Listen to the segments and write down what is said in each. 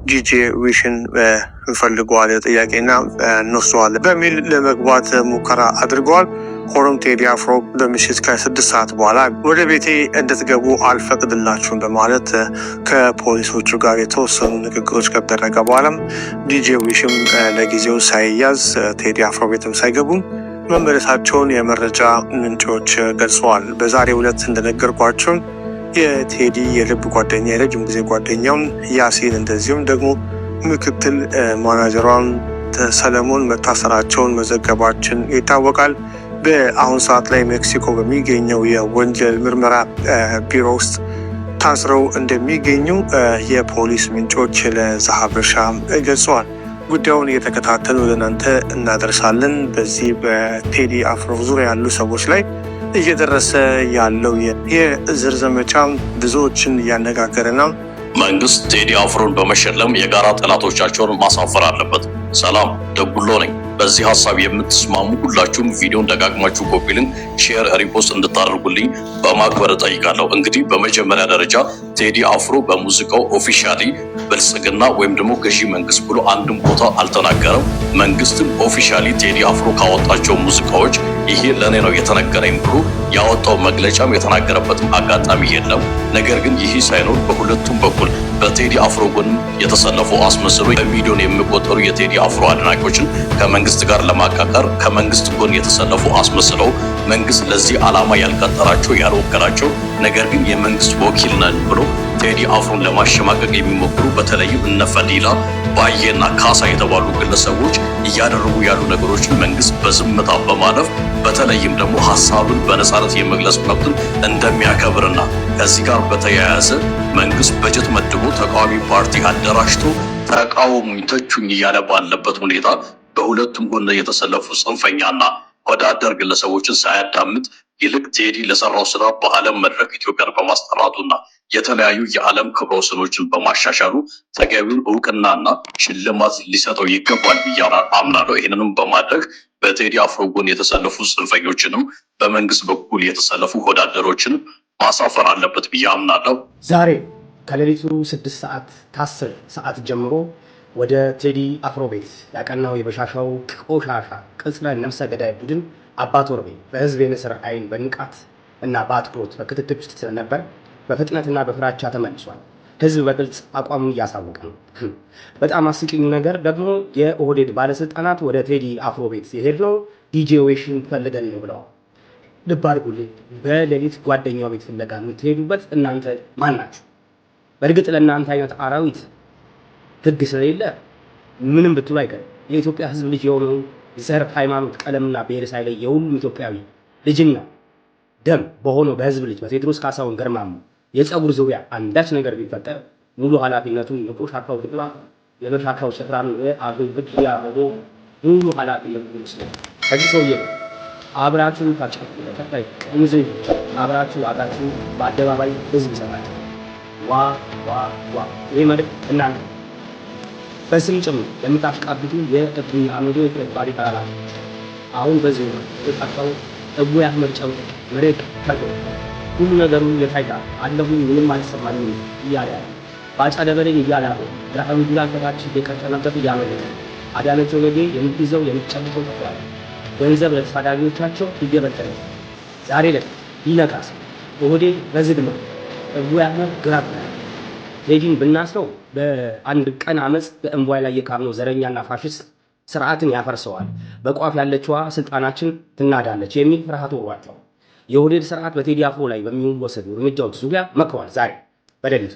ጂጄ ዊሽን እንፈልገዋል ጥያቄና እንወስደዋለን በሚል ለመግባት ሙከራ አድርገዋል። ሆኖም ቴዲ አፍሮ በምሽት ከ6 ሰዓት በኋላ ወደ ቤቴ እንድትገቡ አልፈቅድላችሁም በማለት ከፖሊሶቹ ጋር የተወሰኑ ንግግሮች ከተደረገ በኋላም ጂጄ ዊሽም ለጊዜው ሳይያዝ ቴዲ አፍሮ ቤትም ሳይገቡ መመለሳቸውን የመረጃ ምንጮች ገልጸዋል። በዛሬው ዕለት እንደነገርኳቸው የቴዲ የልብ ጓደኛ የረጅም ጊዜ ጓደኛውን ያሲን እንደዚሁም ደግሞ ምክትል ማናጀሯን ሰለሞን መታሰራቸውን መዘገባችን ይታወቃል። በአሁን ሰዓት ላይ ሜክሲኮ በሚገኘው የወንጀል ምርመራ ቢሮ ውስጥ ታስረው እንደሚገኙ የፖሊስ ምንጮች ለዛሀበሻ ገልጸዋል። ጉዳዩን እየተከታተሉ ለእናንተ እናደርሳለን። በዚህ በቴዲ አፍሮ ዙሪያ ያሉ ሰዎች ላይ እየደረሰ ያለው የእስር ዘመቻ ብዙዎችን እያነጋገረ ነው። መንግስት ቴዲ አፍሮን በመሸለም የጋራ ጠላቶቻቸውን ማሳፈር አለበት። ሰላም ደጉሎ ነኝ። በዚህ ሀሳብ የምትስማሙ ሁላችሁም ቪዲዮን ደጋግማችሁ ኮፒ ሊንክ፣ ሼር፣ ሪፖስት እንድታደርጉልኝ በማክበር እጠይቃለሁ። እንግዲህ በመጀመሪያ ደረጃ ቴዲ አፍሮ በሙዚቃው ኦፊሻሊ ብልጽግና ወይም ደግሞ ገዢ መንግስት ብሎ አንድም ቦታ አልተናገረም። መንግስትም ኦፊሻሊ ቴዲ አፍሮ ካወጣቸው ሙዚቃዎች ይሄ ለኔ ነው የተነገረኝ ብሎ ያወጣው መግለጫም የተናገረበትም አጋጣሚ የለም። ነገር ግን ይህ ሳይኖር በሁለቱም በኩል በቴዲ አፍሮ ጎን የተሰለፉ አስመስሎ በሚሊዮን የሚቆጠሩ የቴዲ አፍሮ አድናቂዎችን ከመንግስት ጋር ለማቃቀር ከመንግስት ጎን የተሰለፉ አስመስለው መንግስት ለዚህ ዓላማ ያልቀጠራቸው ያልወከላቸው ነገር ግን የመንግስት ወኪል ነን ብሎ ቴዲ አፍሮን ለማሸማቀቅ የሚሞክሩ በተለይም እነ ፈዲላ ባየና ካሳ የተባሉ ግለሰቦች እያደረጉ ያሉ ነገሮችን መንግስት በዝምታ በማለፍ በተለይም ደግሞ ሀሳብን በነጻነት የመግለጽ መብትን እንደሚያከብርና ከዚህ ጋር በተያያዘ መንግስት በጀት መድቦ ተቃዋሚ ፓርቲ አደራጅቶ ተቃውሙኝ ተቹኝ እያለ ባለበት ሁኔታ በሁለቱም ጎን የተሰለፉ ጽንፈኛና ወዳደር ግለሰቦችን ሳያዳምጥ ይልቅ ቴዲ ለሰራው ስራ በዓለም መድረክ ኢትዮጵያን በማስጠራቱና የተለያዩ የዓለም ክብረ ወሰኖችን በማሻሻሉ ተገቢውን እውቅናና ሽልማት ሊሰጠው ይገባል ብዬ አምናለሁ። ይህንንም በማድረግ በቴዲ አፍሮ ጎን የተሰለፉ ጽንፈኞችንም በመንግስት በኩል የተሰለፉ ወዳደሮችን ማሳፈር አለበት ብዬ አምናለሁ። ዛሬ ከሌሊቱ 6 ሰዓት ከ10 ሰዓት ጀምሮ ወደ ቴዲ አፍሮ ቤት ያቀናው የበሻሻው ቆሻሻ ቅጽለ ነፍሰ ገዳይ ቡድን አባ ቶርቤ በህዝብ የንስር አይን በንቃት እና በአትኩሮት በክትትል ውስጥ ስለነበር በፍጥነትና በፍራቻ ተመልሷል። ህዝብ በግልጽ አቋሙን እያሳወቀ ነው። በጣም አስቂኙ ነገር ደግሞ የኦህዴድ ባለስልጣናት ወደ ቴዲ አፍሮ ቤት የሄድነው ዲጄ ዌሽን ፈልገን ነው ብለዋል። ልብ አድርጉልኝ። በሌሊት ጓደኛው ቤት ፍለጋ የምትሄዱበት እናንተ ማን ናችሁ? በእርግጥ ለእናንተ አይነት አራዊት ህግ ስለሌለ ምንም ብትሉ አይቀርም። የኢትዮጵያ ህዝብ ልጅ የሆነው ዘር፣ ሃይማኖት፣ ቀለምና ብሔር ሳይለይ የሁሉም ኢትዮጵያዊ ልጅና ደም በሆነው በህዝብ ልጅ በቴዎድሮስ ካሳሁን ገርማሞ የፀጉር ዙሪያ አንዳች ነገር ቢፈጠር ሙሉ ኃላፊነቱን የቆሻሻው ድቅላ የበሻሻው ስፍራ አግብት ያሆኖ ሙሉ ኃላፊነቱን ይወስዳል። ከዚህ ሰውዬ አብራችሁ ታጫፉ ተከታይ እንዚ አብራችሁ አጣችሁ በአደባባይ ህዝብ ይሰማል። ዋ ዋ ዋ ይሄ ማለት እናንተ በስም ጭምር ለምታስቃብቱ የእብይ አመዶ የተባሪ ካላ አሁን በዚህ ነው የጣጣው እቡ ያመርጨው መሬት ታቆ ሁሉ ነገሩ የታይታ አለሁ ምንም አልሰማኝም እያለ ባጫ ደበለኝ እያለ ራሱ ዱላ ከታች የቀጠነበት እያመለጠ አዳነች ወገዴ የምትይዘው የምትጨምቀው ተባለ ገንዘብ ለተሳዳቢዎቻቸው ይገበጠለ ዛሬ ላይ ይነቃስ ወዴ በዝግ ነው እቡ ያመር ግራብ ቴዲን ብናስረው በአንድ ቀን አመጽ በእንቧይ ላይ የካርነው ዘረኛና ፋሽስት ስርዓትን ያፈርሰዋል፣ በቋፍ ያለችዋ ስልጣናችን ትናዳለች የሚል ፍርሃት ወሯቸው የኦህዴድ ስርዓት በቴዲ አፍሮ ላይ በሚወሰዱ እርምጃዎች ዙሪያ መክሯል። ዛሬ በሌሊት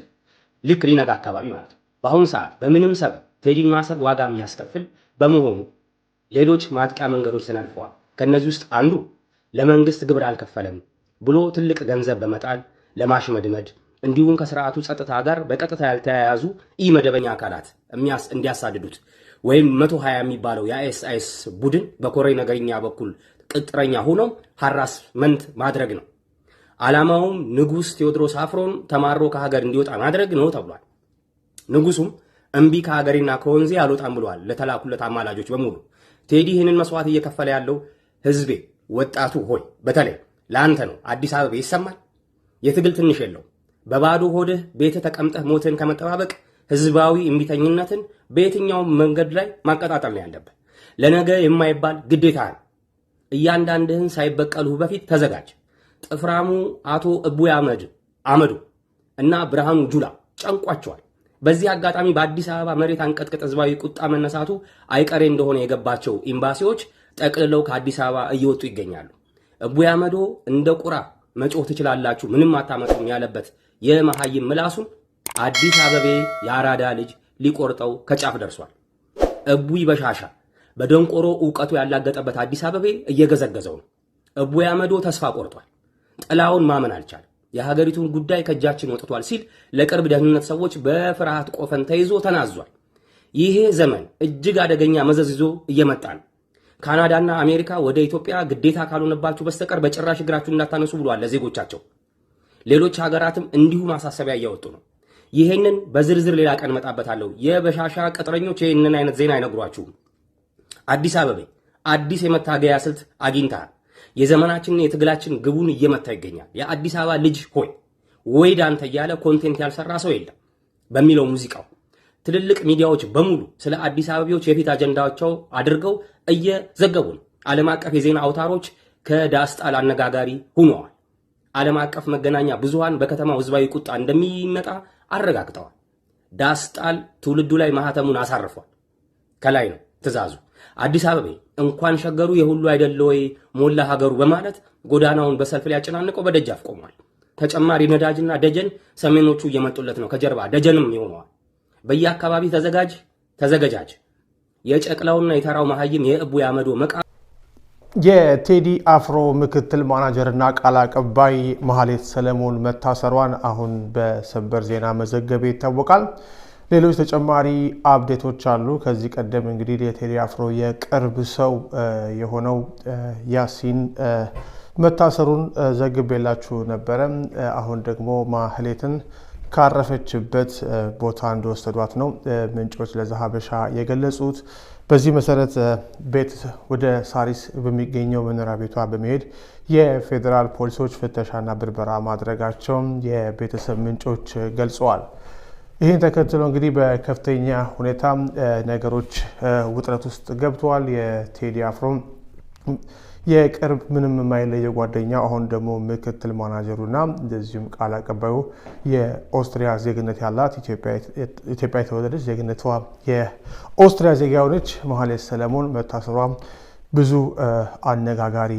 ልክ ሊነጋ አካባቢ ማለት ነው። በአሁኑ ሰዓት በምንም ሰበብ ቴዲን ማሰር ዋጋ የሚያስከፍል በመሆኑ ሌሎች ማጥቂያ መንገዶች ተነድፈዋል። ከነዚህ ውስጥ አንዱ ለመንግስት ግብር አልከፈለም ብሎ ትልቅ ገንዘብ በመጣል ለማሽመድመድ እንዲሁም ከስርዓቱ ጸጥታ ጋር በቀጥታ ያልተያያዙ ኢመደበኛ አካላት እንዲያሳድዱት ወይም 120 የሚባለው የአይኤስአይኤስ ቡድን በኮሬ ነገርኛ በኩል ቅጥረኛ ሆኖ ሃራስመንት ማድረግ ነው። ዓላማውም ንጉስ ቴዎድሮስ አፍሮን ተማሮ ከሀገር እንዲወጣ ማድረግ ነው ተብሏል። ንጉሱም እምቢ ከሀገሬና ከወንዜ አልወጣም ብሏል ለተላኩለት አማላጆች በሙሉ። ቴዲ ይህንን መስዋዕት እየከፈለ ያለው ህዝቤ ወጣቱ ሆይ በተለይ ለአንተ ነው። አዲስ አበባ ይሰማል። የትግል ትንሽ የለው። በባዶ ሆድህ ቤተ ተቀምጠህ ሞትን ከመጠባበቅ ህዝባዊ እምቢተኝነትን በየትኛውም መንገድ ላይ ማቀጣጠል ነው ያለብህ። ለነገ የማይባል ግዴታ ነው። እያንዳንድህን ሳይበቀሉህ በፊት ተዘጋጅ። ጥፍራሙ አቶ እቡይ አመዱ እና ብርሃኑ ጁላ ጨንቋቸዋል። በዚህ አጋጣሚ በአዲስ አበባ መሬት አንቀጥቅጥ ህዝባዊ ቁጣ መነሳቱ አይቀሬ እንደሆነ የገባቸው ኤምባሲዎች ጠቅልለው ከአዲስ አበባ እየወጡ ይገኛሉ። እቡይ አመዶ እንደ ቁራ መጮህ ትችላላችሁ ምንም አታመጡም ያለበት የመሐይም ምላሱን አዲስ አበቤ የአራዳ ልጅ ሊቆርጠው ከጫፍ ደርሷል። እቡይ በሻሻ በደንቆሮ ዕውቀቱ ያላገጠበት አዲስ አበቤ እየገዘገዘው ነው። እቡይ አመዶ ተስፋ ቆርጧል። ጥላውን ማመን አልቻለም። የሀገሪቱን ጉዳይ ከእጃችን ወጥቷል ሲል ለቅርብ ደህንነት ሰዎች በፍርሃት ቆፈን ተይዞ ተናዟል። ይሄ ዘመን እጅግ አደገኛ መዘዝ ይዞ እየመጣ ነው። ካናዳና አሜሪካ ወደ ኢትዮጵያ ግዴታ ካልሆነባችሁ በስተቀር በጭራሽ እግራችሁን እንዳታነሱ ብሏል ለዜጎቻቸው። ሌሎች ሀገራትም እንዲሁ ማሳሰቢያ እያወጡ ነው። ይሄንን በዝርዝር ሌላ ቀን መጣበታለሁ። የበሻሻ ቅጥረኞች ይሄንን አይነት ዜና አይነግሯችሁም። አዲስ አበባ አዲስ የመታገያ ስልት አግኝተሃል። የዘመናችንን የትግላችን ግቡን እየመታ ይገኛል። የአዲስ አበባ ልጅ ሆይ ወይ ዳንተ እያለ ኮንቴንት ያልሰራ ሰው የለም በሚለው ሙዚቃው ትልልቅ ሚዲያዎች በሙሉ ስለ አዲስ አበባዎች የፊት አጀንዳቸው አድርገው እየዘገቡ ነው። ዓለም አቀፍ የዜና አውታሮች ከዳስጣል አነጋጋሪ ሆነዋል። ዓለም አቀፍ መገናኛ ብዙሃን በከተማው ህዝባዊ ቁጣ እንደሚመጣ አረጋግጠዋል። ዳስጣል ትውልዱ ላይ ማህተሙን አሳርፏል። ከላይ ነው ትዕዛዙ። አዲስ አበባ እንኳን ሸገሩ የሁሉ አይደለ ወይ ሞላ ሀገሩ በማለት ጎዳናውን በሰልፍ ሊያጨናንቀው በደጃፍ ቆሟል። ተጨማሪ ነዳጅና ደጀን ሰሜኖቹ እየመጡለት ነው። ከጀርባ ደጀንም ይሆነዋል። በየአካባቢ ተዘገጃጅ። የጨቅላውና የተራው መሐይም የእቡይ አመዶ መቃ የቴዲ አፍሮ ምክትል ማናጀርና ቃል አቀባይ መሐሌት ሰለሞን መታሰሯን አሁን በሰበር ዜና መዘገብ ይታወቃል። ሌሎች ተጨማሪ አፕዴቶች አሉ። ከዚህ ቀደም እንግዲህ የቴዲ አፍሮ የቅርብ ሰው የሆነው ያሲን መታሰሩን ዘግቤላችሁ ነበረ። አሁን ደግሞ ማህሌትን ካረፈችበት ቦታ እንደወሰዷት ነው ምንጮች ለዛሀበሻ የገለጹት። በዚህ መሰረት ቤት ወደ ሳሪስ በሚገኘው መኖሪያ ቤቷ በመሄድ የፌዴራል ፖሊሶች ፍተሻና ብርበራ ማድረጋቸውን የቤተሰብ ምንጮች ገልጸዋል። ይህን ተከትሎ እንግዲህ በከፍተኛ ሁኔታ ነገሮች ውጥረት ውስጥ ገብተዋል። የቴዲ አፍሮ የቅርብ ምንም የማይለየው ጓደኛው አሁን ደግሞ ምክትል ማናጀሩና እንደዚሁም ቃል አቀባዩ የኦስትሪያ ዜግነት ያላት ኢትዮጵያ የተወለደች ዜግነቷ የኦስትሪያ ዜጋ የሆነች መሐሌት ሰለሞን መታሰሯ ብዙ አነጋጋሪ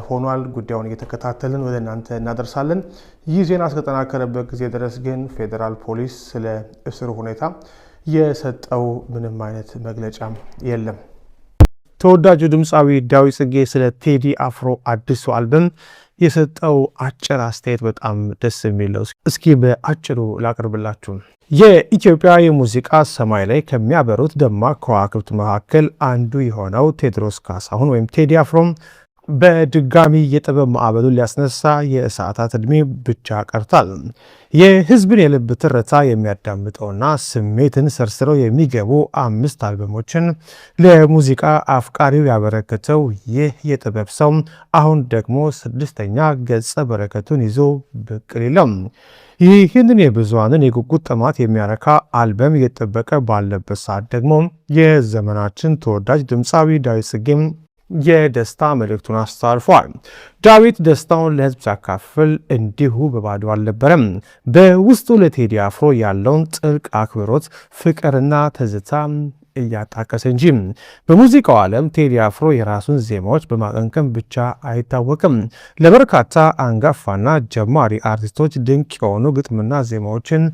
ሆኗል። ጉዳዩን እየተከታተልን ወደ እናንተ እናደርሳለን። ይህ ዜና እስከተጠናከረበት ጊዜ ድረስ ግን ፌዴራል ፖሊስ ስለ እስሩ ሁኔታ የሰጠው ምንም አይነት መግለጫ የለም። ተወዳጁ ድምፃዊ ዳዊት ጽጌ ስለ ቴዲ አፍሮ አዲሱ አልበም የሰጠው አጭር አስተያየት በጣም ደስ የሚለው እስኪ በአጭሩ ላቅርብላችሁ። የኢትዮጵያ የሙዚቃ ሰማይ ላይ ከሚያበሩት ደማቅ ከዋክብት መካከል አንዱ የሆነው ቴዎድሮስ ካሳሁን ወይም ቴዲ አፍሮ በድጋሚ የጥበብ ማዕበሉን ሊያስነሳ የሰዓታት ዕድሜ ብቻ ቀርቷል። የህዝብን የልብ ትርታ የሚያዳምጠውና ስሜትን ሰርስረው የሚገቡ 5 አልበሞችን ለሙዚቃ አፍቃሪው ያበረከተው ይህ የጥበብ ሰው አሁን ደግሞ 6ኛ ገጸ በረከቱን ይዞ ብቅ ሊለም ይህንን የብዙሃንን የጉጉት ጥማት የሚያረካ አልበም እየጠበቀ ባለበት ሰዓት ደግሞ የዘመናችን ተወዳጅ ድምፃዊ ዳዊት ጽጌም የደስታ መልእክቱን አስተላልፏል። ዳዊት ደስታውን ለህዝብ ሲያካፍል እንዲሁ በባዶ አልነበረም። በውስጡ ለቴዲ አፍሮ ያለውን ጥልቅ አክብሮት፣ ፍቅርና ትዝታ እያጣቀሰ እንጂ። በሙዚቃው ዓለም ቴዲ አፍሮ የራሱን ዜማዎች በማቀንቀን ብቻ አይታወቅም። ለበርካታ አንጋፋና ጀማሪ አርቲስቶች ድንቅ የሆኑ ግጥምና ዜማዎችን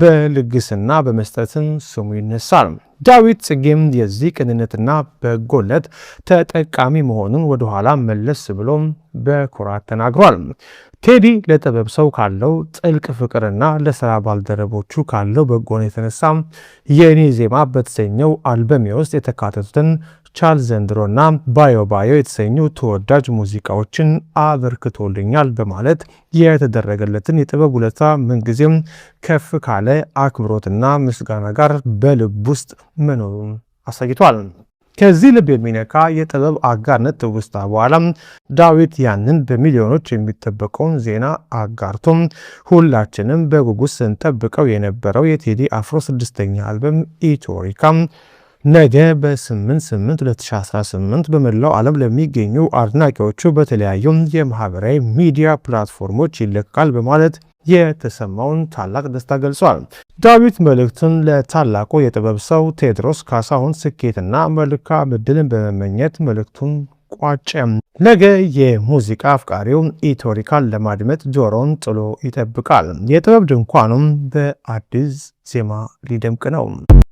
በልግስና በመስጠትም ስሙ ይነሳል። ዳዊት ጽጌም የዚህ ቅንነትና በጎነት ተጠቃሚ መሆኑን ወደኋላ መለስ ብሎ በኩራት ተናግሯል። ቴዲ ለጥበብ ሰው ካለው ጥልቅ ፍቅርና ለስራ ባልደረቦቹ ካለው በጎነት የተነሳ የኔ ዜማ በተሰኘው አልበሜ ውስጥ የተካተቱትን ቻል ዘንድሮና ባዮ ባዮ የተሰኙ ተወዳጅ ሙዚቃዎችን አበርክቶልኛል በማለት የተደረገለትን የጥበብ ውለታ ምንጊዜም ከፍ ካለ አክብሮትና ምስጋና ጋር በልብ ውስጥ መኖሩን አሳይቷል። ከዚህ ልብ የሚነካ የጥበብ አጋርነት ትውስታ በኋላ ዳዊት ያንን በሚሊዮኖች የሚጠበቀውን ዜና አጋርቶም ሁላችንም በጉጉት ስንጠብቀው የነበረው የቴዲ አፍሮ 6ኛ አልበም ኢትዮሪካ ነገ በ8/8/2018 በመላው ዓለም ለሚገኙ አድናቂዎቹ በተለያዩ የማህበራዊ ሚዲያ ፕላትፎርሞች ይለቃል በማለት የተሰማውን ታላቅ ደስታ ገልጿል። ዳዊት መልእክቱን ለታላቁ የጥበብ ሰው ቴዎድሮስ ካሳሁን ስኬትና መልካም ዕድልን በመመኘት መልእክቱን ቋጨ። ነገ የሙዚቃ አፍቃሪው ኢትዮሪካን ለማድመጥ ጆሮን ጥሎ ይጠብቃል። የጥበብ ድንኳኑም በአዲስ ዜማ ሊደምቅ ነው።